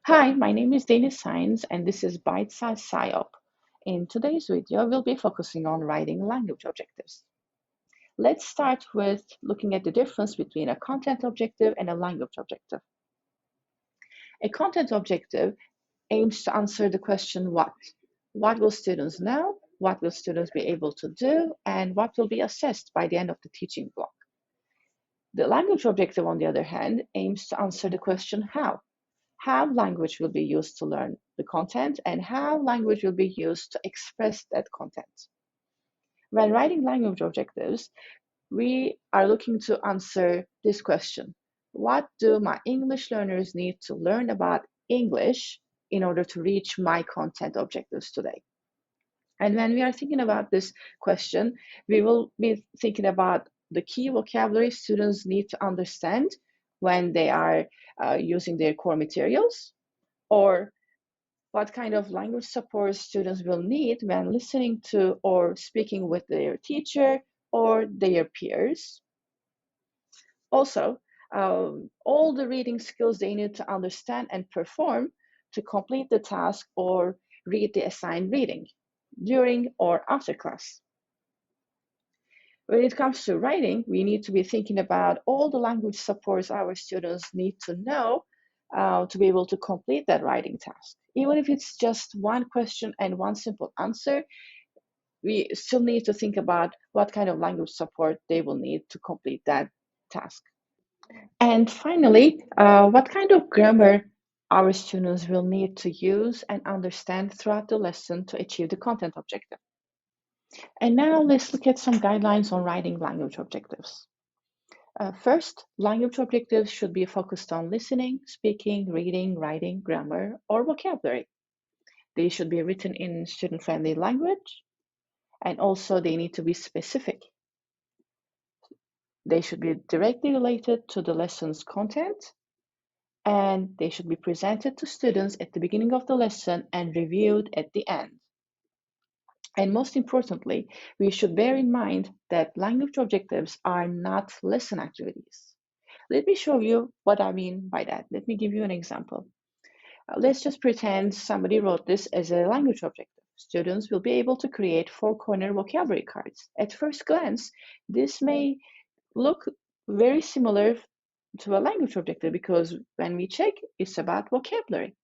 Hi, my name is Dana Science, and this is Bite Size SIOP. In today's video, we'll be focusing on writing language objectives. Let's start with looking at the difference between a content objective and a language objective. A content objective aims to answer the question what? What will students know? What will students be able to do? And what will be assessed by the end of the teaching block? The language objective, on the other hand, aims to answer the question how language will be used to learn the content and how language will be used to express that content. When writing language objectives, we are looking to answer this question. What do my English learners need to learn about English in order to reach my content objectives today? And when we are thinking about this question, we will be thinking about the key vocabulary students need to understand when they are using their core materials, or what kind of language support students will need when listening to or speaking with their teacher or their peers. Also, all the reading skills they need to understand and perform to complete the task or read the assigned reading during or after class. When it comes to writing, we need to be thinking about all the language supports our students need to know to be able to complete that writing task. Even if it's just one question and one simple answer, we still need to think about what kind of language support they will need to complete that task. And finally, what kind of grammar our students will need to use and understand throughout the lesson to achieve the content objective. And now let's look at some guidelines on writing language objectives. First, language objectives should be focused on listening, speaking, reading, writing, grammar, or vocabulary. They should be written in student-friendly language, and also they need to be specific. They should be directly related to the lesson's content, and they should be presented to students at the beginning of the lesson and reviewed at the end. And most importantly, we should bear in mind that language objectives are not lesson activities. Let me show you what I mean by that. Let me give you an example. Let's just pretend somebody wrote this as a language objective. Students will be able to create four-corner vocabulary cards. At first glance, this may look very similar to a language objective because when we check, it's about vocabulary,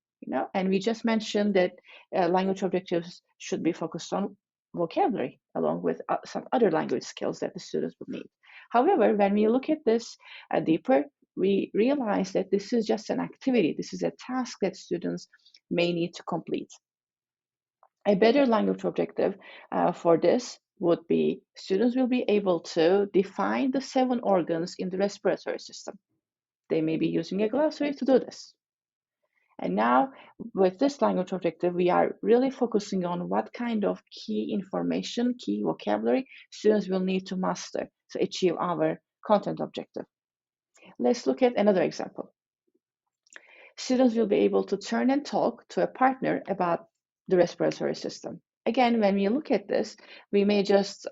and we just mentioned that language objectives should be focused on vocabulary along with some other language skills that the students will need. However, when we look at this deeper, we realize that this is just an activity. This is a task that students may need to complete. A better language objective for this would be students will be able to define the 7 organs in the respiratory system. They may be using a glossary to do this. And now with this language objective, we are really focusing on what kind of key information, key vocabulary students will need to master to achieve our content objective. Let's look at another example. Students will be able to turn and talk to a partner about the respiratory system. Again, when we look at this, we may just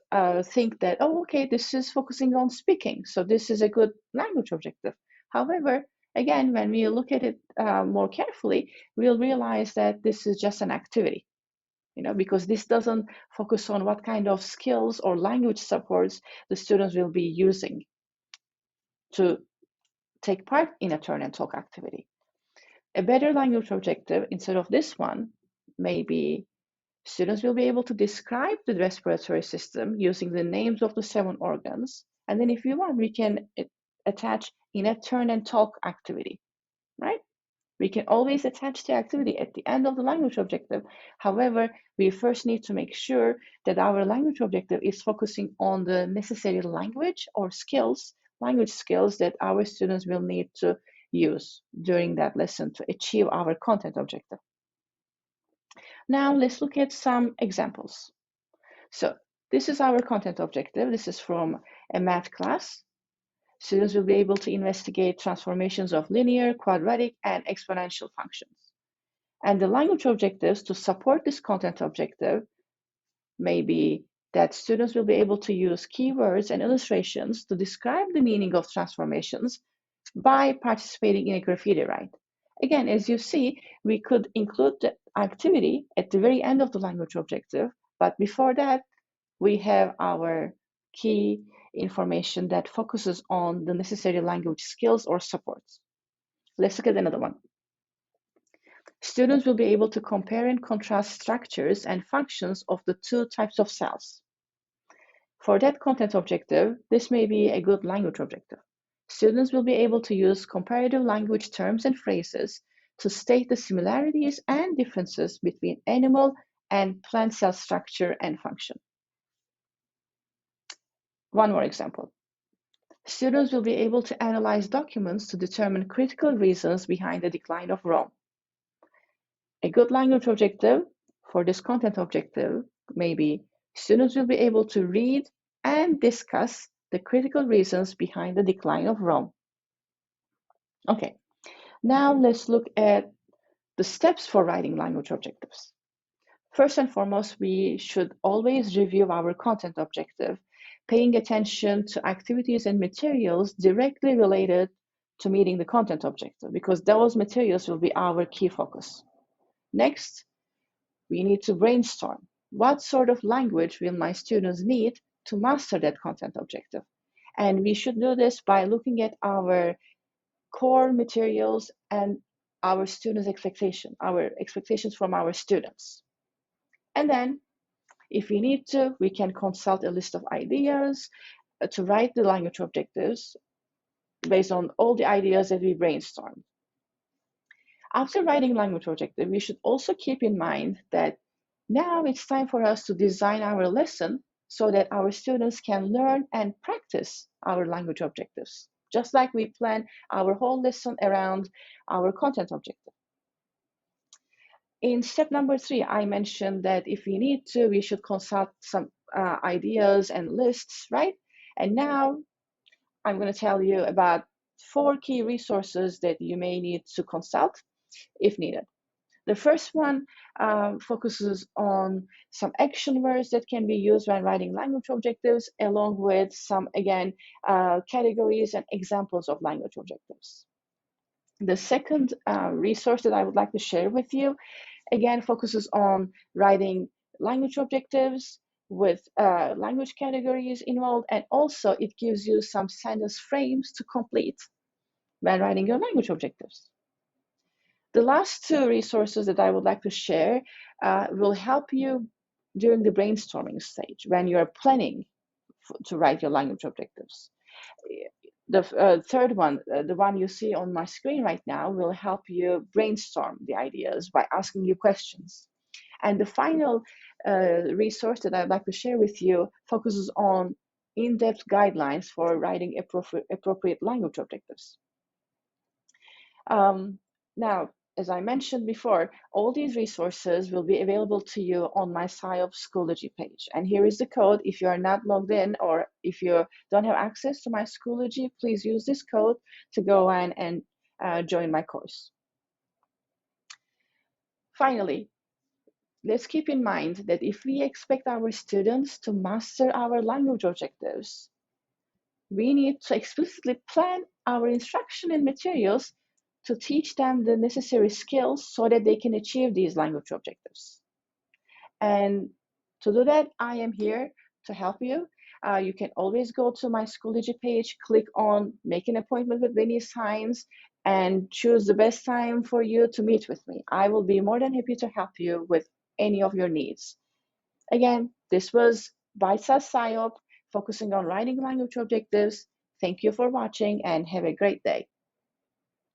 think that, oh, okay, this is focusing on speaking, so this is a good language objective. However, again, when we look at it more carefully, we'll realize that this is just an activity, because this doesn't focus on what kind of skills or language supports the students will be using to take part in a turn and talk activity. A better language objective instead of this one may be students will be able to describe the respiratory system using the names of the 7 organs. And then if you want, we can attach in a turn and talk activity, right? We can always attach the activity at the end of the language objective. However, we first need to make sure that our language objective is focusing on the necessary language or skills, language skills that our students will need to use during that lesson to achieve our content objective. Now let's look at some examples. So this is our content objective. This is from a math class. Students will be able to investigate transformations of linear, quadratic, and exponential functions. And the language objectives to support this content objective may be that students will be able to use keywords and illustrations to describe the meaning of transformations by participating in a graffiti write. Again, as you see, we could include the activity at the very end of the language objective, but before that, we have our key information that focuses on the necessary language skills or supports. Let's look at another one. Students will be able to compare and contrast structures and functions of the two types of cells. For that content objective, this may be a good language objective. Students will be able to use comparative language terms and phrases to state the similarities and differences between animal and plant cell structure and function. One more example. Students will be able to analyze documents to determine critical reasons behind the decline of Rome. A good language objective for this content objective may be students will be able to read and discuss the critical reasons behind the decline of Rome. Okay, now let's look at the steps for writing language objectives. First and foremost, we should always review our content objective, paying attention to activities and materials directly related to meeting the content objective, because those materials will be our key focus. Next, we need to brainstorm. What sort of language will my students need to master that content objective? And we should do this by looking at our core materials and our students' our expectations from our students. And then, if we need to, we can consult a list of ideas to write the language objectives based on all the ideas that we brainstormed. After writing language objective, we should also keep in mind that now it's time for us to design our lesson so that our students can learn and practice our language objectives, just like we plan our whole lesson around our content objective. In step number 3, I mentioned that if we need to, we should consult some ideas and lists, right? And now I'm going to tell you about 4 key resources that you may need to consult if needed. The first one focuses on some action words that can be used when writing language objectives, along with some, again, categories and examples of language objectives. The second resource that I would like to share with you, again, focuses on writing language objectives with language categories involved, and also it gives you some sentence frames to complete when writing your language objectives. The last 2 resources that I would like to share will help you during the brainstorming stage when you're planning to write your language objectives. The third one, the one you see on my screen right now, will help you brainstorm the ideas by asking you questions. And the final resource that I'd like to share with you focuses on in-depth guidelines for writing appropriate language objectives. Now, as I mentioned before, all these resources will be available to you on my SIOP Schoology page. And here is the code. If you are not logged in or if you don't have access to my Schoology, please use this code to go on and join my course. Finally, let's keep in mind that if we expect our students to master our language objectives, we need to explicitly plan our instruction and materials to teach them the necessary skills so that they can achieve these language objectives. And to do that, I am here to help you. You can always go to my Schoology page, click on Make an Appointment with Vinny Signs, and choose the best time for you to meet with me. I will be more than happy to help you with any of your needs. Again, this was Bite-Size SIOP, focusing on writing language objectives. Thank you for watching and have a great day.